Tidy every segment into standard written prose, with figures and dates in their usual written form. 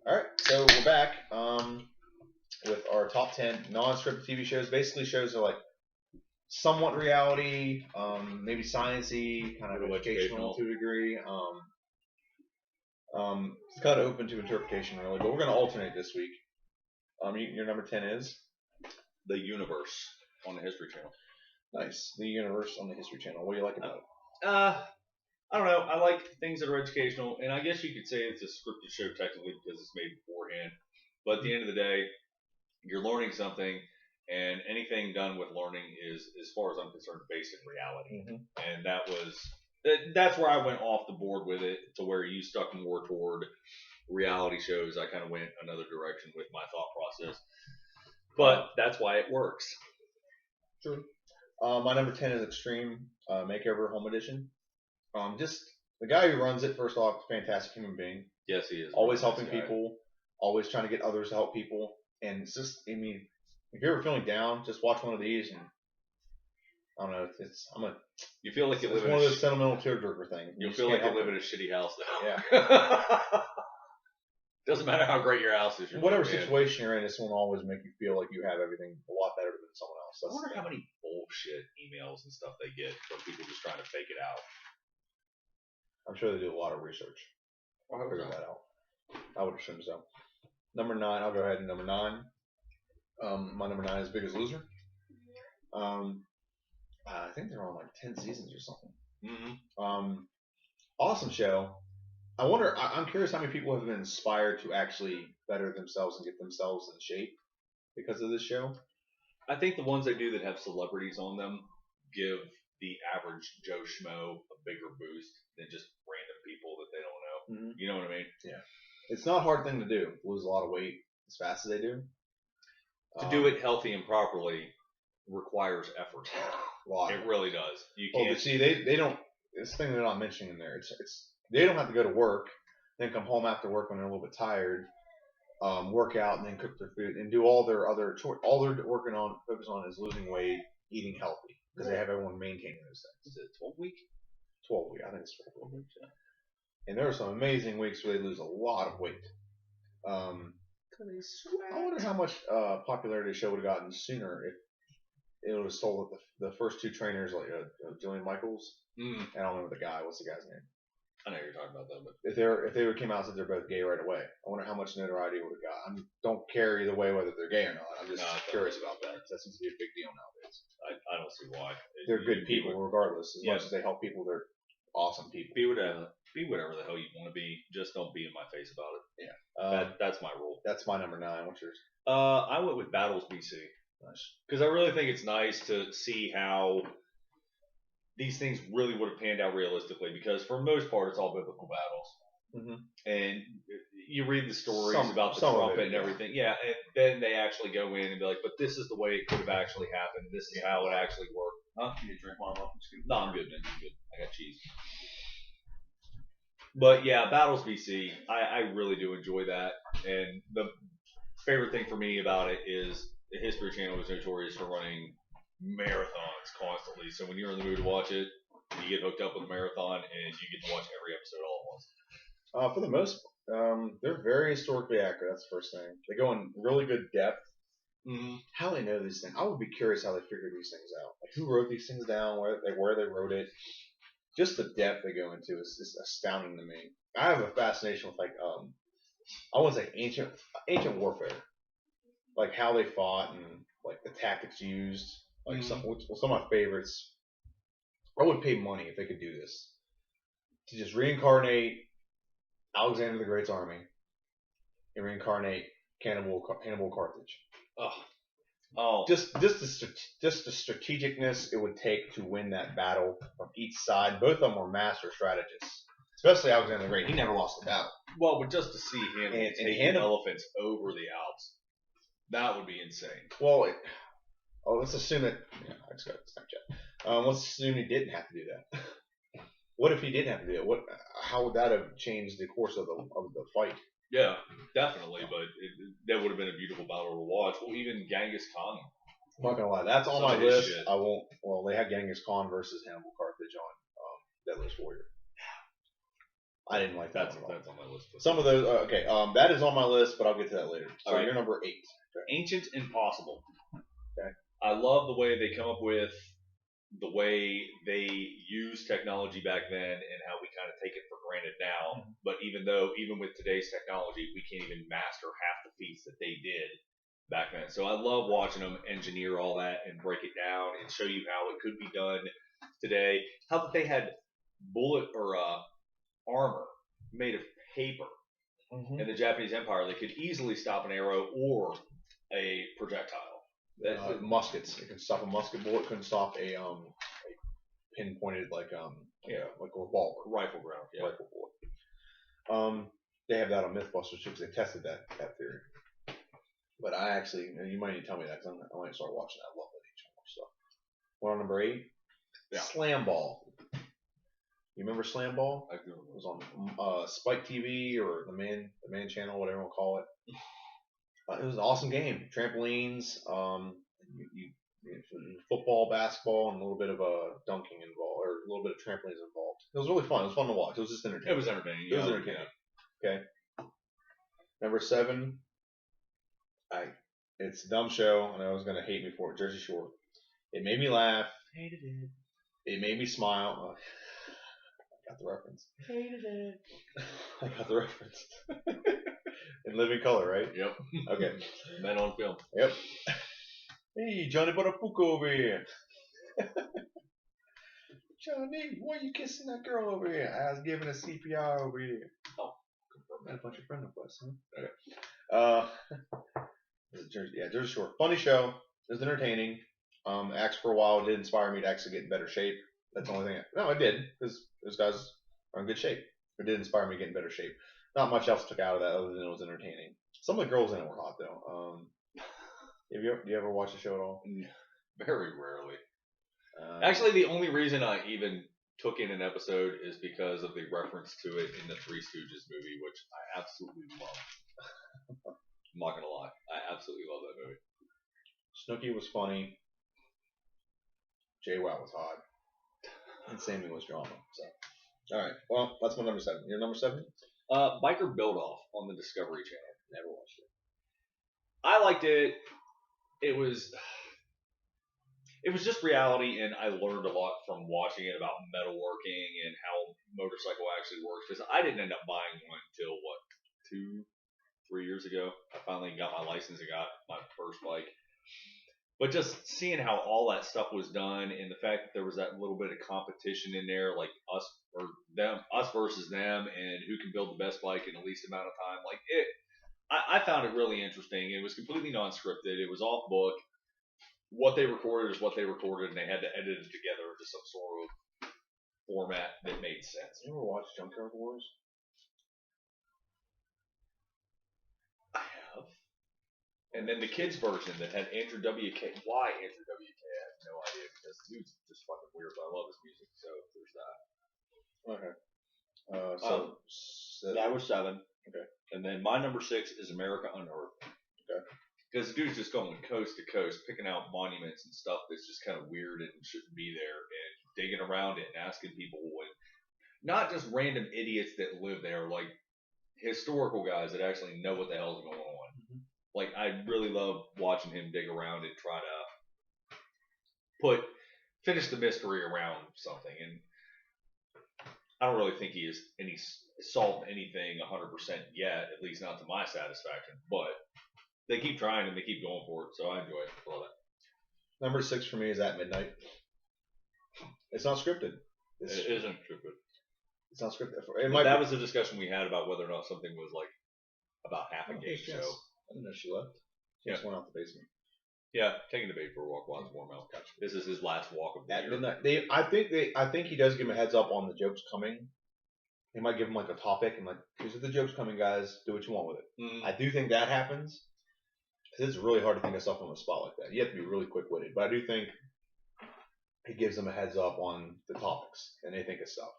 All right, so we're back with our top 10 non-scripted TV shows. Basically, shows are like somewhat reality, maybe sciencey, kind of educational to a degree. It's kind of open to interpretation, really. But we're going to alternate this week. Your number 10 is The Universe on the History Channel. Nice. The Universe on the History Channel. What do you like about it? I don't know. I like things that are educational, and I guess you could say it's a scripted show technically because it's made beforehand. But at the end of the day, you're learning something, and anything done with learning is, as far as I'm concerned, basic reality. Mm-hmm. And that's where I went off the board with it, to where you stuck more toward reality shows. I kind of went another direction with my thought process. But that's why it works. True. My number 10 is Extreme Makeover Home Edition. Just the guy who runs it, first off, fantastic human being. Yes, he is. Always helping people, always trying to get others to help people. And it's just, I mean, if you're ever feeling down, just watch one of these and I don't know, you feel like you live in one of those sentimental tearjerker things. You feel like you live in a shitty house though. Yeah. Doesn't matter how great your house is. Whatever situation you're in, this one will always make you feel like you have everything a lot better than someone else. I wonder how many bullshit emails and stuff they get from people just trying to fake it out. I'm sure they do a lot of research. I'll figure that out. I would assume so. Number 9, I'll go ahead and number 9. My number 9 is Biggest Loser. I think they're on like 10 seasons or something. Mm-hmm. Awesome show. I'm curious how many people have been inspired to actually better themselves and get themselves in shape because of this show. I think the ones they do that have celebrities on them give the average Joe Schmo a bigger boost than just random people that they don't know. Mm-hmm. You know what I mean? Yeah. It's not a hard thing to do. Lose a lot of weight as fast as they do. To do it healthy and properly requires effort. It really does. You can't. But see, they don't. This thing they're not mentioning in there. It's they don't have to go to work, then come home after work when they're a little bit tired, work out, and then cook their food and do all their other all they're focus on is losing weight, eating healthy because they have everyone maintaining those things. Is it 12 week? 12 week. I think it's 12 weeks. Yeah. And there are some amazing weeks where they lose a lot of weight. I wonder how much popularity the show would have gotten sooner if it was told that the first 2 trainers, like Jillian Michaels, I don't remember the guy. What's the guy's name? I know you're talking about that, but if they would came out and said they're both gay right away, I wonder how much notoriety it would have got. I don't care either way whether they're gay or not. I'm just curious about that. That seems to be a big deal nowadays. I don't see why. They're good people regardless. As much as they help people, they're awesome people. Be whatever the hell you want to be. Just don't be in my face about it. Yeah. That's my rule. That's my number 9. What's yours? I went with Battles BC. Nice. Because I really think it's nice to see how these things really would have panned out realistically, because for the most part it's all biblical battles. Mm-hmm. And you read the stories about the trumpet and everything. Yeah, and then they actually go in and be like, but this is the way it could have actually happened. This is how it actually worked. Huh? You drink one of them? No, I'm good, man. I'm good. I got cheese. But yeah, Battles BC, I really do enjoy that. And the favorite thing for me about it is the History Channel is notorious for running marathons constantly. So when you're in the mood to watch it, you get hooked up with a marathon and you get to watch every episode all at once. For the most part, they're very historically accurate. That's the first thing. They go in really good depth. Mm-hmm. How they know these things. I would be curious how they figure these things out. Like who wrote these things down, where they wrote it. Just the depth they go into is just astounding to me. I have a fascination with like I want to say ancient warfare, like how they fought and like the tactics used. Like some of my favorites. I would pay money if they could do this to just reincarnate Alexander the Great's army and reincarnate Hannibal Carthage. Oh, just the strategicness it would take to win that battle from each side. Both of them were master strategists, especially Alexander the Great. He never lost a battle. Well, but just to see him take elephants over the Alps, that would be insane. Well, let's assume that. Yeah, I just got Snapchat. Let's assume he didn't have to do that. What if he didn't have to do it? How would that have changed the course of the fight? Yeah, definitely. But that would have been a beautiful battle to watch. Well, even Genghis Khan. I'm not gonna lie, that's on my list. Shit. I won't. Well, they had Genghis Khan versus Hannibal Carthage on Deadliest Warrior. I didn't like that That's one at all. on my list. Some of those, okay, that is on my list, but I'll get to that later. So Alright. you're number 8. Okay. Ancient Impossible. Okay. I love the way they come up with the way they use technology back then and how we kind of take it for granted now. Mhm. But even with today's technology, we can't even master half the feats that they did back then. So I love watching them engineer all that and break it down and show you how it could be done today. How that they had bullet or armor made of paper in the Japanese Empire that could easily stop an arrow or a projectile. Muskets. It can stop a musket bullet. Couldn't stop a pinpointed like a revolver. Rifle round. Yeah. Rifle bullet. They have that on Mythbusters too because they tested that theory. But I actually, you might need to tell me that because I might start watching that. I love that channel stuff. We're on number 8. Yeah. Slam Ball. You remember Slam Ball? I do. It was on Spike TV or the Man Channel, whatever you want to call it. It was an awesome game. Trampolines, football, basketball, and a little bit of dunking involved, or a little bit of trampolines involved. It was really fun. It was fun to watch. It was just entertaining. It was entertaining. It was entertaining. Okay. Number 7. It's a dumb show, and I was gonna hate me for it. Jersey Shore. It made me laugh. Hated it. It made me smile. I got the reference. Hated it. I got the reference. In living color, right? Yep. Okay. Men on film. Yep. Hey, Johnny Buttafuoco over here. Johnny, why are you kissing that girl over here? I was giving a CPR over here. Oh, confirm. A bunch of friend requests, huh? Okay. Jersey Shore. Funny show. It was entertaining. Acts for a while did inspire me to actually get in better shape. That's the only thing. No, it did because those guys are in good shape. It did inspire me to get in better shape. Not much else took out of that other than it was entertaining. Some of the girls in it were hot though. Do you ever watch the show at all? Very rarely. Actually, the only reason I even took in an episode is because of the reference to it in the Three Stooges movie, which I absolutely love. I'm not gonna lie, I absolutely love that movie. Snooki was funny. JWoww was hot. And Sammy was drama. So, all right. Well, that's my number 7. Your number 7? Biker Build Off on the Discovery Channel. Never watched it. I liked it. It was just reality, and I learned a lot from watching it about metalworking and how motorcycle actually works. Because I didn't end up buying one until 2-3 years ago. I finally got my license and got my first bike. But just seeing how all that stuff was done, and the fact that there was that little bit of competition in there, like us versus them, and who can build the best bike in the least amount of time, like it. I found it really interesting. It was completely non-scripted. It was off book. What they recorded is what they recorded, and they had to edit it together into some sort of format that made sense. You ever watch Junkyard Wars? I have. And then the kids version that had Andrew WK. Why Andrew WK? I have no idea because the dude's just fucking weird, but I love his music, so there's that. Okay. That was 7. Okay. And then my number 6 is America Unearthed. Okay. Because the dude's just going coast to coast, picking out monuments and stuff that's just kind of weird and shouldn't be there, and digging around it and asking people, and not just random idiots that live there, like historical guys that actually know what the hell's going on. Mm-hmm. Like, I really love watching him dig around and try to finish the mystery around something. And I don't really think he has solved anything 100% yet, at least not to my satisfaction. But they keep trying and they keep going for it, so I enjoy it. Love it. Number 6 for me is At Midnight. It's not scripted. It isn't scripted. It's not scripted. That was the discussion we had about whether or not something was like about half a game show. I didn't know she left. She just went out the basement. Yeah, taking the baby for a walk while it's warm out. Gotcha. This is his last walk of the year. Midnight. I think he does give him a heads up on the jokes coming. He might give him like a topic and like, here's the jokes coming, guys. Do what you want with it. Mm. I do think that happens because it's really hard to think of stuff on the spot like that. You have to be really quick-witted. But I do think he gives them a heads up on the topics and they think of stuff.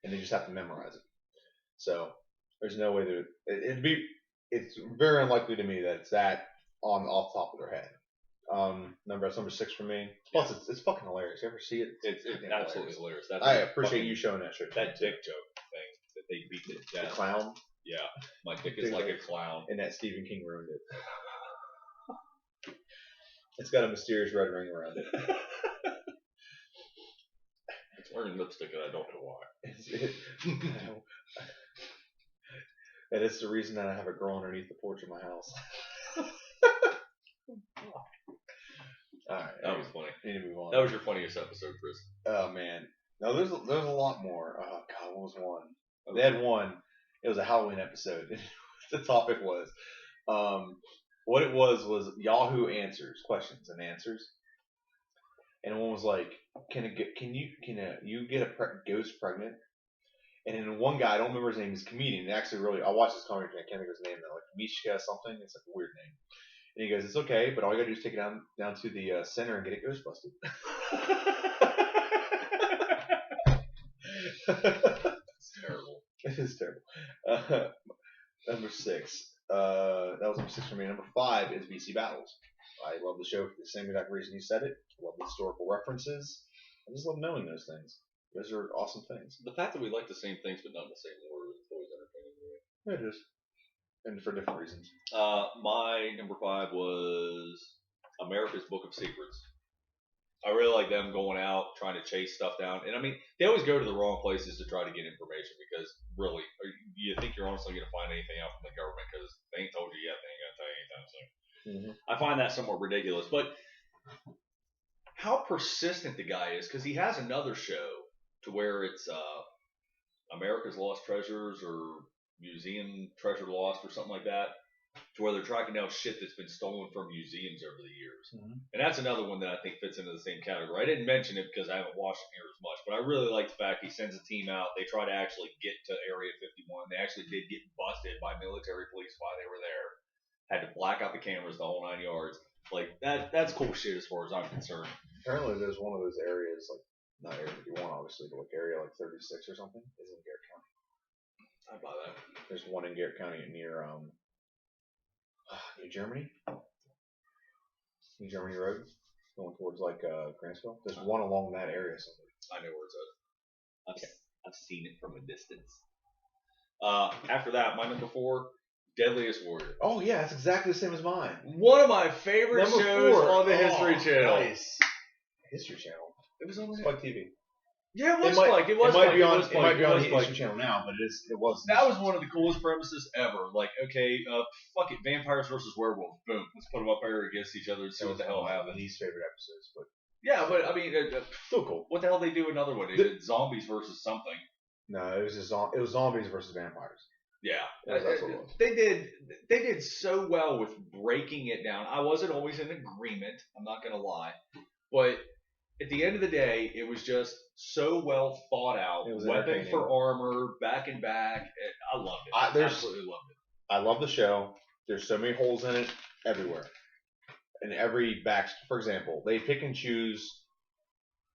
And they just have to memorize it. So there's no way that it's very unlikely to me that it's that off the top of their head. That's number 6 for me. Plus, it's fucking hilarious. You ever see it? It's absolutely hilarious. I appreciate you showing that shit. That dick joke thing. they beat it to The death. clown. Yeah, my dick is like a clown. And that Stephen King ruined it. It's got a mysterious red ring around it. It's wearing lipstick and I don't know why. And it's the reason that I have a girl underneath the porch of my house. Alright. That was funny. Need to move on. That was your funniest episode, Chris. Oh, man. No, there's a lot more. Oh, God, what was one? They had one. It was a Halloween episode. The topic was, what it was Yahoo Answers, questions and answers. And one was like, can you get a ghost pregnant? And then one guy, I don't remember his name, he's a comedian. Actually, I watched this comedy, I can't think of his name though, like Mishka something. It's like a weird name. And he goes, it's okay, but all you gotta do is take it down to the center and get it ghost busted. It's terrible. It is terrible. Number 6. That was number 6 for me. Number 5 is BC Battles. I love the show for the same exact reason you said it. I love the historical references. I just love knowing those things. Those are awesome things. The fact that we like the same things but not in the same order is always entertaining to me. It is. And for different reasons. My number 5 was America's Book of Secrets. I really like them going out, trying to chase stuff down. And I mean, they always go to the wrong places to try to get information because really, you think you're honestly going to find anything out from the government because they ain't told you yet, they ain't going to tell you anytime soon. Mm-hmm. I find that somewhat ridiculous. But how persistent the guy is, because he has another show to where it's America's Lost Treasures or Museum Treasure Lost or something like that, to where they're tracking down shit that's been stolen from museums over the years. Mm-hmm. And that's another one that I think fits into the same category. I didn't mention it because I haven't watched it here as much, but I really like the fact he sends a team out. They try to actually get to Area 51. They actually did get busted by military police while they were there. Had to black out the cameras the whole 9 yards. Like, that's cool shit as far as I'm concerned. Apparently there's one of those areas, like, not Area 51 obviously, but like Area like 36 or something, is in Garrett County. I'd buy that. There's one in Garrett County near New Germany? New Germany Road, going towards like Grantsville. There's one along that area somewhere. I know where it's at. I've seen it from a distance. After that, my number 4, Deadliest Warrior. Oh yeah, that's exactly the same as mine. One of my favorite Number shows 4. on the History Channel. Nice. History Channel. It was on Spike TV. Yeah, it was Spike. It might be on the History Channel now, but it was. That was one of the coolest premises ever. Like, okay, fuck it, vampires versus werewolves. Boom, let's put them up there against each other and see what the hell happens. Least favorite episodes, but yeah, but I mean, still cool. What the hell did they do another one? They did zombies versus something. No, it was zombies versus vampires. Yeah, that's what it was. They did so well with breaking it down. I wasn't always in agreement. I'm not gonna lie, but at the end of the day, it was just so well thought out. Weapon for armor, back and back. I loved it. I absolutely loved it. I love the show. There's so many holes in it everywhere. And every back, for example, they pick and choose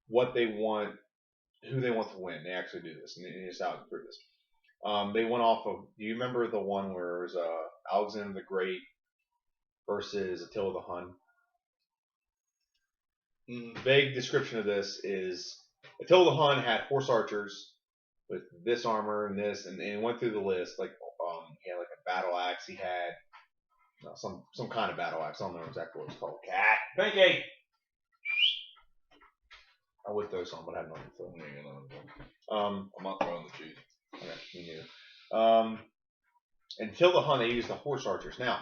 what they want, who they want to win. They actually do this, and it's out to prove this. They went off of. Do you remember the one where it was Alexander the Great versus Attila the Hun? Vague description of this is Attila the Hun had horse archers with this armor and this, and it went through the list. Like he had like a battle axe. He had some kind of battle axe. I don't know exactly what it's called. Cat. Pinky. I would throw some, but I have nothing to throw. I'm not throwing the cheese. Okay, me neither. Until the Hun, they used the horse archers. Now,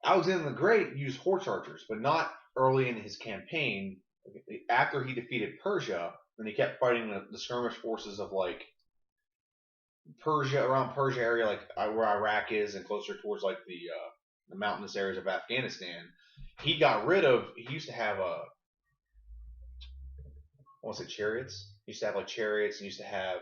Alexander the Great used horse archers, but not early in his campaign. After he defeated Persia, and he kept fighting the skirmish forces of like around Persia area, like where Iraq is, and closer towards like the mountainous areas of Afghanistan. He used to have I want to say chariots. He used to have like chariots, and used to have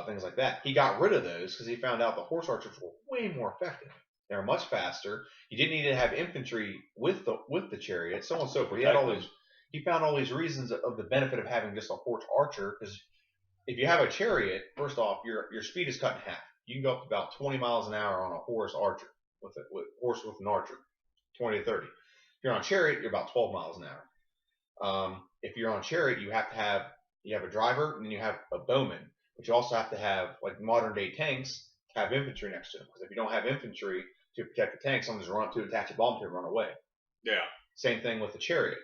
things like that. He got rid of those because he found out the horse archers were way more effective. They were much faster. You didn't need to have infantry with the chariot, so on and so forth. He found all these reasons of the benefit of having just a horse archer, because if you have a chariot, first off, your speed is cut in half. You can go up to about 20 miles an hour on a horse archer with an archer, 20 to 30. If you're on a chariot, you're about 12 miles an hour. If you're on a chariot, you have a driver and then you have a bowman. but you also have to have, like modern day tanks, have infantry next to them. Because if you don't have infantry to protect the tank, someone's run up to attach a bomb to it and run away. Yeah. Same thing with the chariot.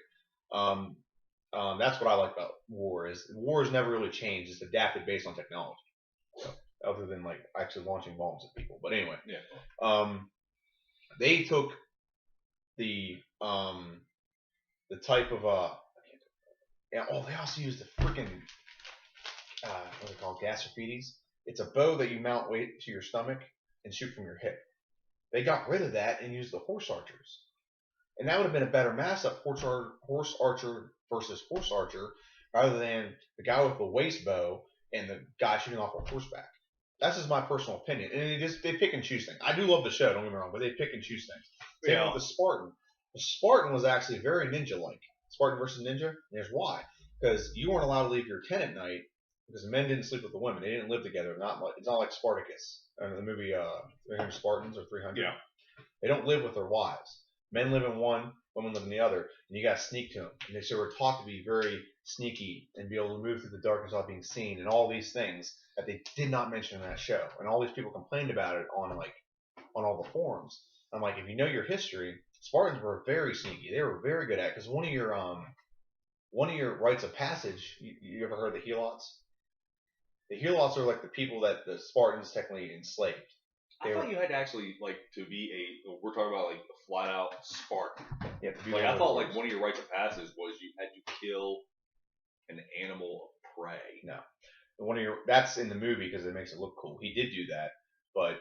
That's what I like about war is never really changed. It's adapted based on technology. So, other than like actually launching bombs at people. But anyway, they took the type of they also used the freaking what's it called, gas graffiti's. It's a bow that you mount weight to your stomach and shoot from your hip. They got rid of that and used the horse archers, and that would have been a better matchup, horse archer versus horse archer, rather than the guy with the waist bow and the guy shooting off a horseback. That's just my personal opinion, and they pick and choose things. I do love the show, don't get me wrong, but they pick and choose things. Same with the Spartan. The Spartan was actually very ninja-like. Spartan versus Ninja. And here's why: because you weren't allowed to leave your tent at night because the men didn't sleep with the women. They didn't live together. It's not like Spartacus. The movie 300 Spartans or 300. Yeah. They don't live with their wives. Men live in one, women live in the other, and you got to sneak to them. And they were taught to be very sneaky and be able to move through the darkness without being seen, and all these things that they did not mention in that show. And all these people complained about it on all the forums. I'm like, if you know your history, Spartans were very sneaky. They were very good at it, because one of your rites of passage. You ever heard of the Helots? The Helots are like the people that the Spartans technically enslaved. I thought you had to actually to be we're talking about like a flat out Spartan. Yeah, I thought like one of your rites of passage was you had to kill an animal of prey. No, that's in the movie because it makes it look cool. He did do that, but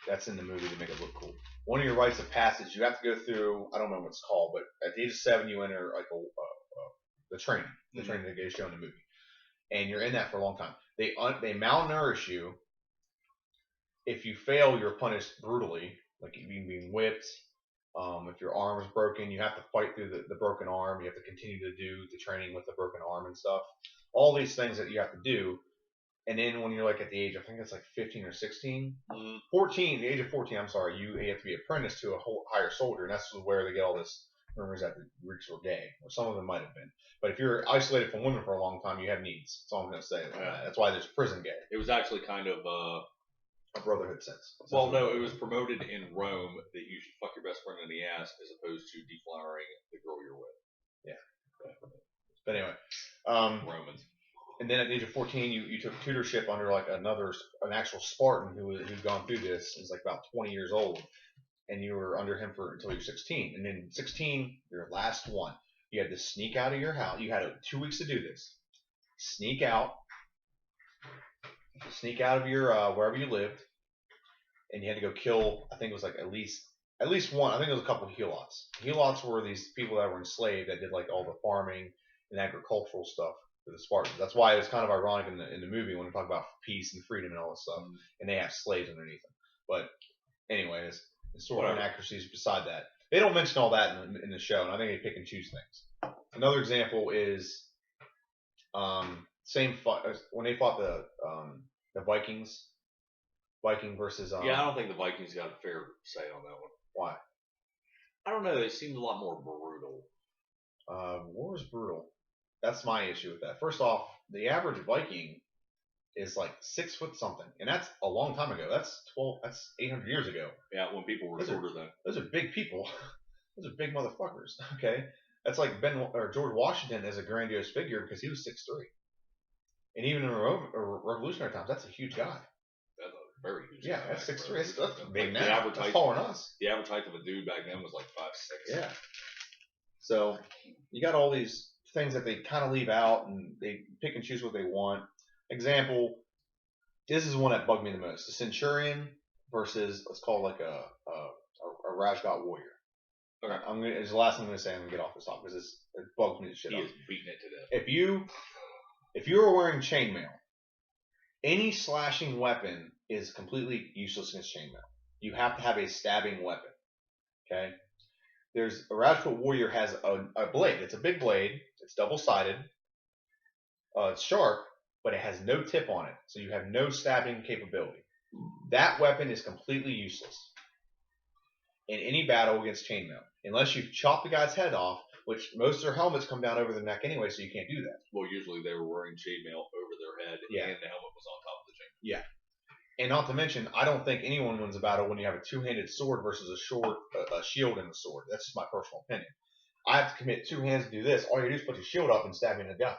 that's in the movie to make it look cool. One of your rites of passage, you have to go through. I don't remember what it's called, but at the age of 7, you enter like the training that gets shown in the movie, and you're in that for a long time. They malnourish you. If you fail, you're punished brutally, like you being whipped. If your arm is broken, you have to fight through the broken arm. You have to continue to do the training with the broken arm and stuff. All these things that you have to do. And then when you're like at the age, I think it's like 15 or 16, 14, the age of 14, I'm sorry, you have to be apprenticed to a higher soldier. And that's where they get all this rumors that the Greeks were gay, or some of them might have been. But if you're isolated from women for a long time, you have needs. That's all I'm going to say. That's why there's prison gay. It was actually kind of a brotherhood sense. Well, no, it was promoted in Rome that you should fuck your best friend in the ass as opposed to deflowering the girl you're with. Yeah. But anyway, Romans. And then at the age of 14, you took tutorship under like an actual Spartan who'd gone through this. He's like about 20 years old, and you were under him until you're 16. And then 16, your last one, you had to sneak out of your house. You had 2 weeks to do this. Sneak out of your wherever you lived, and you had to go kill. I think it was like at least one. I think it was a couple of Helots. Helots were these people that were enslaved that did like all the farming and agricultural stuff for the Spartans. That's why it was kind of ironic in the movie when we talk about peace and freedom and all this stuff, and they have slaves underneath them. But anyways, the sort of inaccuracies beside that. They don't mention all that in the show, and I think they pick and choose things. Another example is same fight when they fought the Vikings. Viking versus I don't think the Vikings got a fair say on that one. Why? I don't know. They seemed a lot more brutal. War is brutal. That's my issue with that. First off, the average Viking is like 6 foot something, and that's a long time ago. That's 800 years ago. Yeah, when people were shorter then. Those are big people. Those are big motherfuckers. Okay, that's like George Washington is a grandiose figure because he was 6'3", and even in revolutionary times, that's a huge guy. That's a very huge. Yeah, that's 6'3". That's big now. That's taller than us. The average height of a dude back then was like 5'6". Yeah. So you got all these things that they kind of leave out, and they pick and choose what they want. Example, this is one that bugged me the most: the Centurion versus, let's call it like a Rajgat warrior. Okay, it's the last thing I'm going to say. I'm going to get off this topic because it bugs me the shit. He up. is beating it to death. If you are wearing chainmail, any slashing weapon is completely useless against chainmail. You have to have a stabbing weapon. Okay. There's a Rajput warrior has a blade. It's a big blade. It's double-sided. It's sharp, but it has no tip on it, so you have no stabbing capability. That weapon is completely useless in any battle against chainmail, unless you chop the guy's head off, which most of their helmets come down over the neck anyway, so you can't do that. Well, usually they were wearing chainmail over their head, Yeah. and the helmet was on top of the chain. Yeah. And not to mention, I don't think anyone wins a battle when you have a two-handed sword versus a shield and a sword. That's just my personal opinion. I have to commit 2 hands to do this. All you do is put your shield up and stab me in the gut.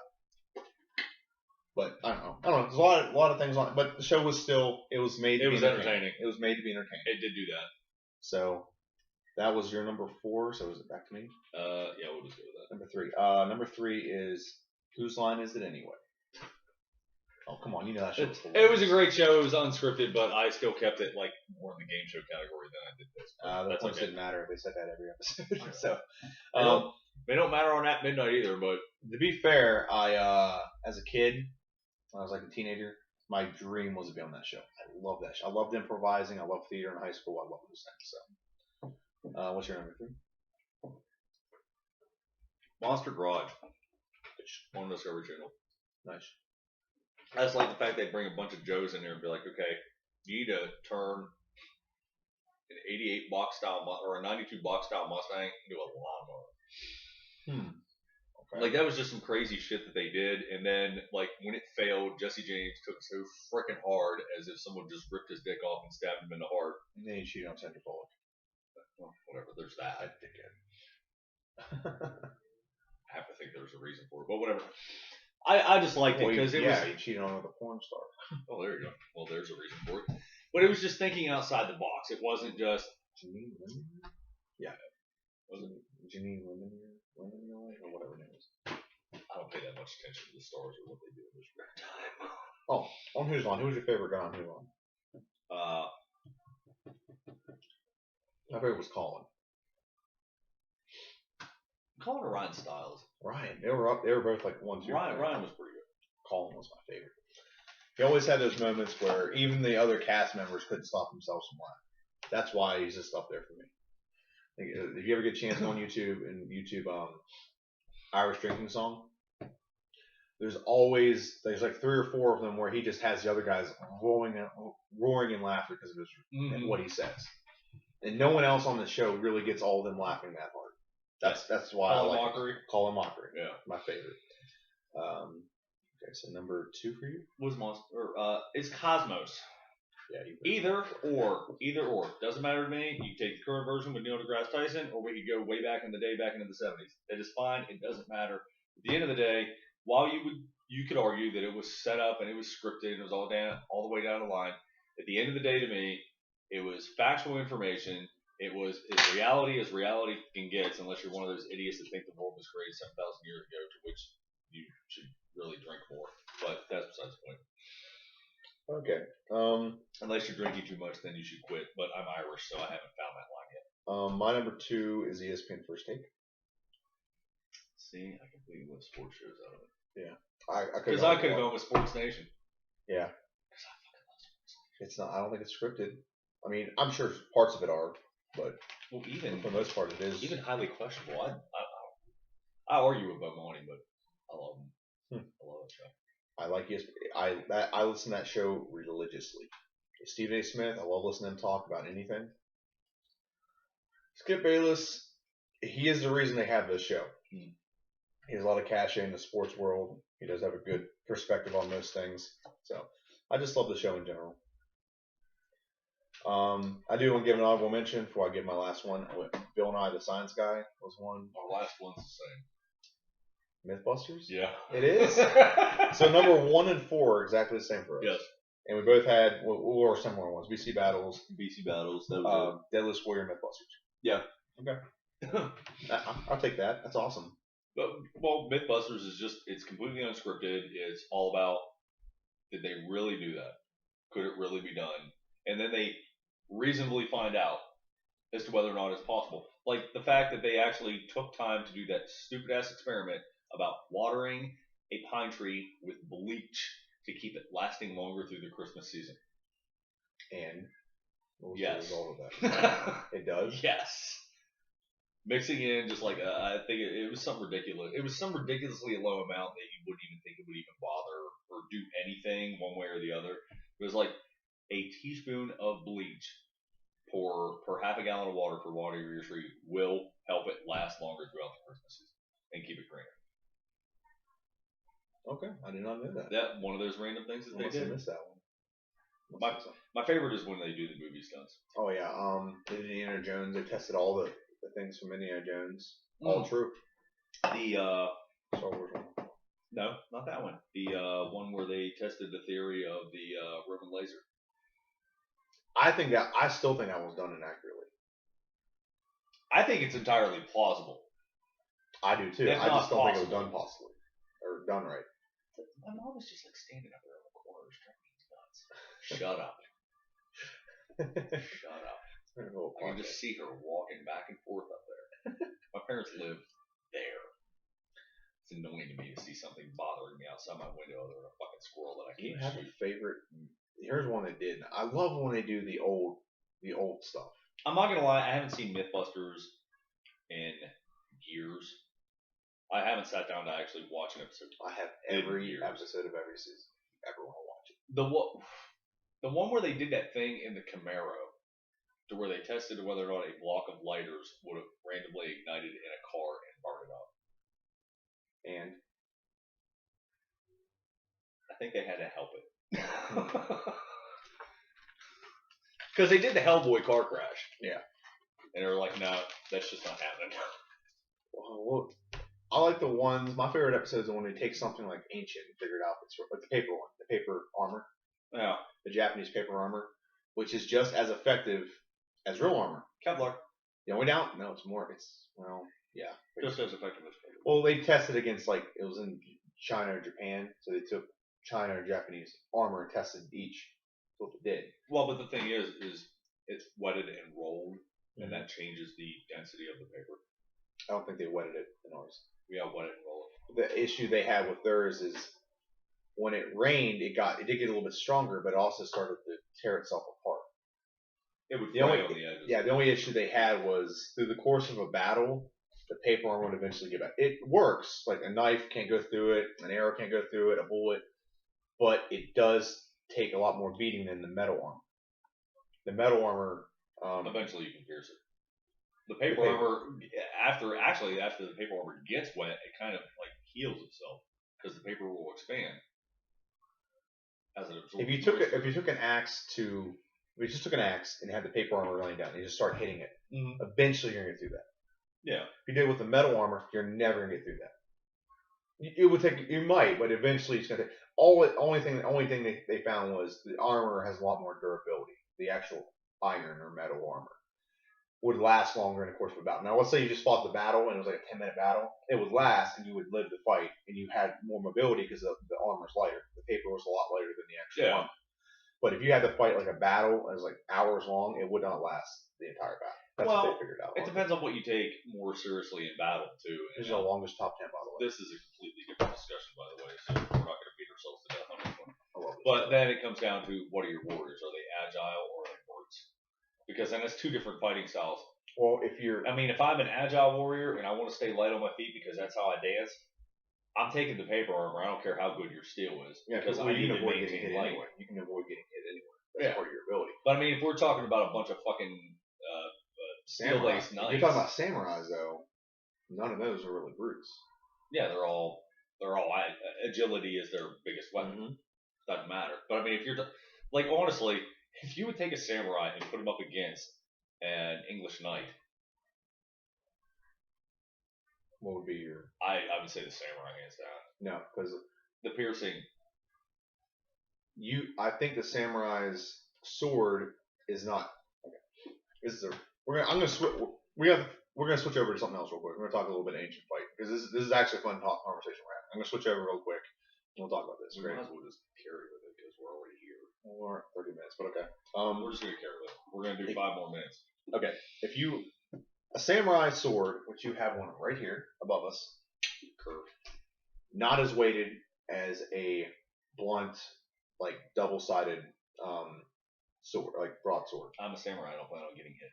But I don't know. There's a lot of things on it. But the show was still, it was made to be entertaining. It was made to be entertaining. It did do that. So that was your number 4. So is it back to me? Yeah, we'll just go with that. Number 3. Number 3 is Whose Line Is It Anyway? Oh, come on. You know that show was cool. It was a great show. It was unscripted, but I still kept it like more in the game show category than I did this. The points didn't matter. They said that every episode. So they don't matter on that midnight either. But to be fair, I as a kid, when I was like a teenager, my dream was to be on that show. I love that show. I loved improvising. I loved theater in high school. I love those things. So, what's your number 3? Monster Garage on the Discovery Channel. Nice. I just like the fact they bring a bunch of Joes in there and be like, okay, you need to turn an 88 box style or a 92 box style Mustang into a lawnmower. Okay. Like that was just some crazy shit that they did, and then like when it failed, Jesse James took it so freaking hard as if someone just ripped his dick off and stabbed him in the heart. And then he cheated on Sandra Bullock. Well, whatever. There's that. I think it. I have to think there's a reason for it, but whatever. I just liked it because he cheated on with a porn star. Oh, there you go. Well, there's a reason for it. But it was just thinking outside the box. It wasn't just. Janine Lemon? Yeah. Wasn't it? Janine Lemon or whatever it is. I don't pay that much attention to the stars or what they do in this spare time. Oh, on Who's Line? Who was your favorite guy on Who's Line? My favorite was Colin. Colin or Ryan Stiles? Ryan. They were both like 1, 2. Ryan was pretty good. Colin was my favorite. He always had those moments where even the other cast members couldn't stop themselves from laughing. That's why he's just up there for me. If you ever get a chance on YouTube Irish Drinking Song, there's like 3 or 4 of them where he just has the other guys roaring in laughter because of what he says. And no one else on the show really gets all of them laughing that hard. That's why I like Colin Mockery. Yeah, my favorite. Okay, so number 2 for you was it's Cosmos. Yeah, either or doesn't matter to me. You take the current version with Neil deGrasse Tyson, or we could go way back in the day, back into the 70s. It is fine. It doesn't matter. At the end of the day, while you could argue that it was set up and it was scripted and it was all the way down the line. At the end of the day, to me, it was factual information. It was as reality can get, unless you're one of those idiots that think the world was created 7,000 years ago, to which you should really drink more. But that's besides the point. Okay. Unless you're drinking too much, then you should quit. But I'm Irish, so I haven't found that line yet. My number 2 is ESPN First Take. See, I completely went sports shows out of it. Yeah. Because I could have gone with Sports Nation. Yeah. Because I fucking love Sports Nation. It's not. I don't think it's scripted. I mean, I'm sure parts of it are, but even for the most part, it is. Even highly questionable. I argue with Bomani, but I love him. I love that show. I like ESPN. I listen to that show religiously. Stephen A. Smith, I love listening to him talk about anything. Skip Bayless, he is the reason they have this show. He has a lot of cachet in the sports world. He does have a good perspective on most things. So I just love the show in general. I do want to give an honorable mention before I give my last one. Bill Nye the Science Guy was one. Our last one's the same. Mythbusters? Yeah. It is? So number 1 and 4 are exactly the same for us. Yes. And we both had, what were similar ones? BC Battles. That was Deadliest Warrior, Mythbusters. Yeah. Okay. I'll take that. That's awesome. But, well, Mythbusters is it's completely unscripted. It's all about, did they really do that? Could it really be done? And then they reasonably find out as to whether or not it's possible. Like the fact that they actually took time to do that stupid-ass experiment about watering a pine tree with bleach to keep it lasting longer through the Christmas season. And what was the result of that? It does? Yes. Mixing in just like, I think it was something ridiculous. It was some ridiculously low amount that you wouldn't even think it would even bother or do anything one way or the other. It was like a teaspoon of bleach per half a gallon of water for watering your tree will help it last longer throughout the Christmas season and keep it greener. Okay, I did not know that. That one of those random things that I they must have did. missed that one. My favorite is when they do the movie stunts. Oh yeah, Indiana Jones. They tested all the things from Indiana Jones. All true. The Star Wars one. No, not that one. The one where they tested the theory of the Roman laser. I still think that was done inaccurately. I think it's entirely plausible. I do too. I just don't think it was done possibly or done right. My mom was just like standing up there in the corner, trying to nuts. Shut up. Shut up. I can just see her walking back and forth up there. My parents live there. It's annoying to me to see something bothering me outside my window other than a fucking squirrel that I can't shoot. Do you have a favorite? Here's one that did. I love when they do the old stuff. I'm not gonna lie, I haven't seen Mythbusters in years. I haven't sat down to actually watch an episode. I have every episode of every season. Ever want to watch it? The one where they did that thing in the Camaro, to where they tested whether or not a block of lighters would have randomly ignited in a car and burned it up. And I think they had to help it. Because they did the Hellboy car crash. Yeah. And they were like, no, that's just not happening. Well, I like the ones. My favorite episode is when they take something like ancient and figure it out. It's like the paper one, the paper armor. Yeah. The Japanese paper armor, which is just as effective as real armor. Kevlar. The only doubt? No, it's more. Yeah. Just as effective as paper. Well, they tested against it was in China or Japan, so they took China or Japanese armor and tested each. That's what they did. Well, but the thing is it's wetted and rolled, and that changes the density of the paper. I don't think they wetted it in ours. Yeah, wet it and roll it. The issue they had with theirs is when it rained, it did get a little bit stronger, but it also started to tear itself apart. It would fly on the edges. Yeah, the only issue they had was through the course of a battle, the paper armor would eventually give out. It works. Like a knife can't go through it, an arrow can't go through it, a bullet, but it does take a lot more beating than the metal armor. The metal armor... eventually you can pierce it. The paper armor, after the paper armor gets wet, it kind of heals itself because the paper will expand as it absorbs. If you took an axe if you just took an axe and had the paper armor laying down, and you just start hitting it, eventually you're gonna get through that. Yeah. If you did it with the metal armor, you're never gonna get through that. It would take. You might, but eventually it's gonna take. The only thing they found was the armor has a lot more durability. The actual iron or metal armor would last longer in the course of a battle. Now, let's say you just fought the battle and it was like a 10-minute battle. It would last and you would live the fight and you had more mobility because the armor's lighter. The paper was a lot lighter than the actual armor. But if you had to fight like a battle that was like hours long, it would not last the entire battle. That's what they figured out. It depends on what you take more seriously in battle, too. This is the longest top 10, by the way. This is a completely different discussion, by the way, so we're not going to beat ourselves to death on this one. But then it comes down to what are your warriors? Are they agile or are they brutes? Because then it's two different fighting styles. Well, if I'm an agile warrior and I want to stay light on my feet because that's how I dance, I'm taking the paper armor. I don't care how good your steel is. Yeah, because I need to avoid getting hit anyway. You can avoid getting hit anyway. That's part of your ability. But if we're talking about a bunch of fucking steel-laced knights. If you're talking about samurais, though, none of those are really brutes. Yeah, they're all agility is their biggest weapon. Doesn't matter. But if you're honestly, if you would take a samurai and put him up against an English knight, what would be your? I would say the samurai hands down. No, because the piercing. I think the samurai's sword is not. Okay. We're gonna switch over to something else real quick. We're gonna talk a little bit of ancient fight because this is actually a fun conversation we're having. I'm gonna switch over real quick. And we'll talk about this. We might as well just carry with it because we're already here. Well, we're at 30 minutes, but okay. We're just gonna carry with it. We're gonna do 5 more minutes. Okay. A samurai sword, which you have one right here above us, curved, not as weighted as a blunt, double-sided sword, broadsword. I'm a samurai. I don't plan on getting hit.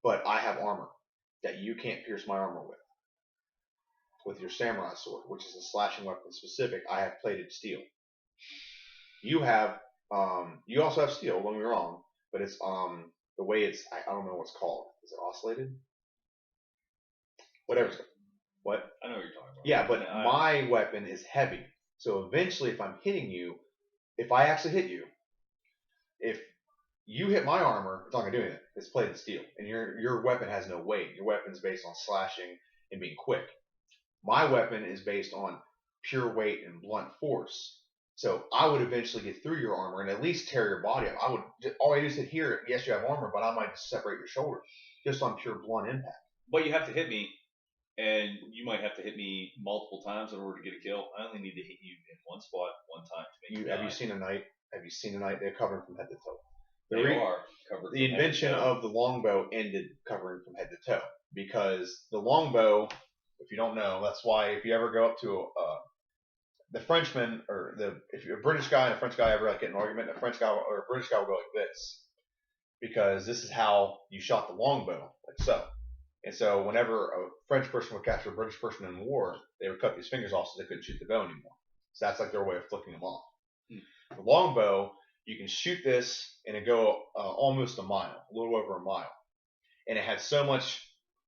But I have armor that you can't pierce my armor with. With your samurai sword, which is a slashing weapon specific, I have plated steel. You also have steel. Don't get me wrong, but it's the way it's. I don't know what it's called. Is it oscillated? Whatever. What? I know what you're talking about. Yeah, but my weapon is heavy. So eventually, if I'm hitting you, if I actually hit you, if you hit my armor, it's not gonna do anything. It's plated steel, and your weapon has no weight. Your weapon's based on slashing and being quick. My weapon is based on pure weight and blunt force. So I would eventually get through your armor and at least tear your body up. I would all I do is hit here. Yes, you have armor, but I might just separate your shoulders just on pure blunt impact. But you have to hit me, and you might have to hit me multiple times in order to get a kill. I only need to hit you in one spot, one time to make you Have you seen a knight? Have you seen a knight? They're covered from head to toe. They are covered. The invention of the longbow ended covering from head to toe because the longbow, if you don't know, that's why if you ever go up to the Frenchman or if you're a British guy and a French guy ever like get an argument, a French guy or a British guy will go like this because this is how you shot the longbow, like so. And so whenever a French person would capture a British person in war, they would cut these fingers off so they couldn't shoot the bow anymore. So that's like their way of flicking them off. The longbow, you can shoot this and it go almost a mile, a little over a mile. And it had so much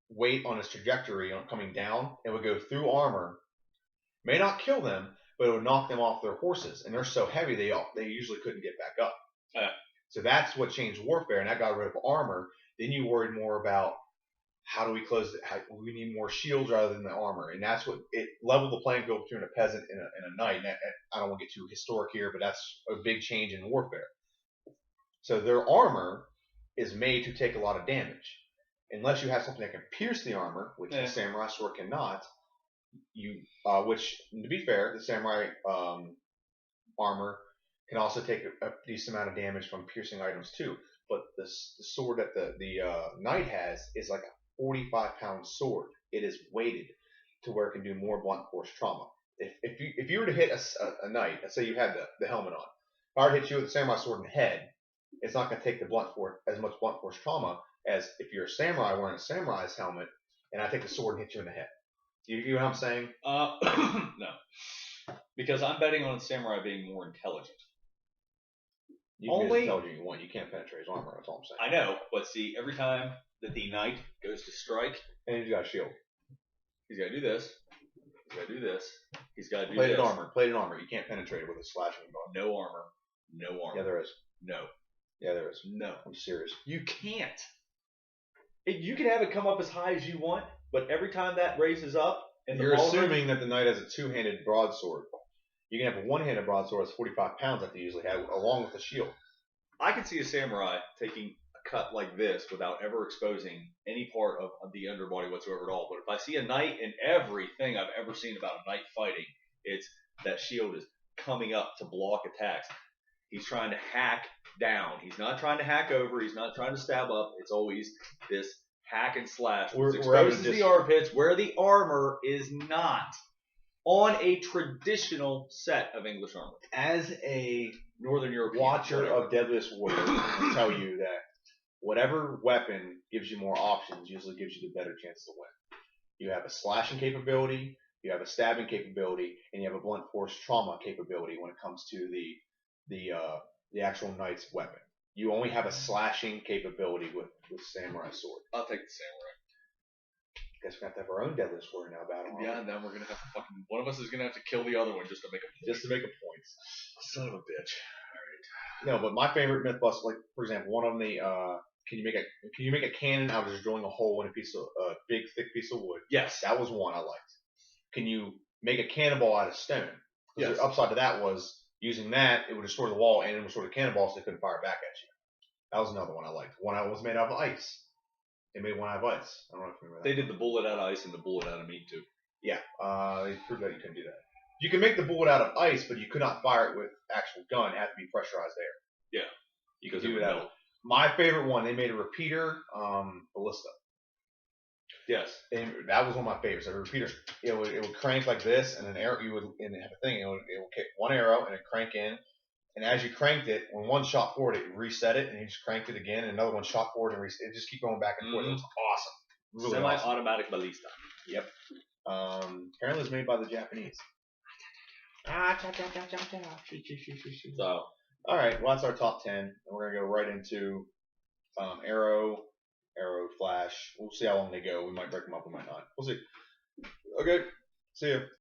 weight on its trajectory on coming down, it would go through armor, may not kill them, but it would knock them off their horses. And they're so heavy, they usually couldn't get back up. So that's what changed warfare, and that got rid of armor. Then you worried more about how do we close it? We need more shields rather than the armor, and that's what it leveled the playing field between a peasant and a knight. And I don't want to get too historic here, but that's a big change in warfare. So their armor is made to take a lot of damage, unless you have something that can pierce the armor, which the samurai sword cannot. Which to be fair, the samurai armor can also take a decent amount of damage from piercing items too. But the sword that the knight has is like a 45-pound sword. It is weighted to where it can do more blunt force trauma. If you were to hit a knight, let's say you had the helmet on, if I were to hit you with a samurai sword in the head, it's not going to take the as much blunt force trauma as if you're a samurai wearing a samurai's helmet, and I take the sword and hit you in the head. You know what I'm saying? No, because I'm betting on samurai being more intelligent. You can be as intelligent you want. You can't penetrate his armor. That's all I'm saying. I know, but see, every time that the knight goes to strike, and he's got a shield. He's got to do this. He's got to do this. He's got to do plated this. armor. Plated armor. You can't penetrate it with a slashing bow. No armor. No armor. Yeah, there is. No. Yeah, there is. No. I'm serious. You can't. You can have it come up as high as you want, but every time that raises up, and you're assuming that the knight has a two-handed broadsword. You can have a one-handed broadsword that's 45 pounds that they usually have, along with a shield. I can see a samurai taking a cut like this without ever exposing any part of the underbody whatsoever at all. But if I see a knight, in everything I've ever seen about a knight fighting, it's that shield is coming up to block attacks. He's trying to hack down. He's not trying to hack over. He's not trying to stab up. It's always this hack and slash. It exposes the armpits where the armor is not on a traditional set of English armor. As a Northern European watcher of Deadliest Warrior, I will tell you that whatever weapon gives you more options usually gives you the better chance to win. You have a slashing capability, you have a stabbing capability, and you have a blunt force trauma capability when it comes to the actual knight's weapon. You only have a slashing capability with samurai sword. I'll take the samurai. Guess we have to have our own Deadliest Warrior now battle. Yeah, then we're gonna have to fucking one of us is gonna have to kill the other one just to make a point. Just to make a point. Son of a bitch. No, but my favorite Mythbusters, like for example, one of them, can you make a cannon out of just drilling a hole in a piece of big thick piece of wood? Yes, that was one I liked. Can you make a cannonball out of stone? Yes. The upside to that was using that it would destroy the wall and it would destroy the cannonball so they couldn't fire back at you. That was another one I liked. One I was made out of ice. They made one out of ice. I don't know if you remember that. They did the bullet out of ice and the bullet out of meat too. Yeah, they proved that you couldn't do that. You can make the bullet out of ice, but you could not fire it with actual gun. It had to be pressurized air. Yeah. You could do it out of. My favorite one, they made a repeater ballista. Yes. And that was one of my favorites. A repeater, it would crank like this, and an arrow, and have a thing, it would kick one arrow, and it crank in. And as you cranked it, when one shot forward, it reset it, and you just cranked it again, and another one shot forward, and reset. It just keep going back and forth. It was awesome. Really semi-automatic ballista. Yep. Apparently it's made by the Japanese. So, all right. Well, that's our top 10, and we're gonna go right into arrow, flash. We'll see how long they go. We might break them up. We might not. We'll see. Okay. See ya.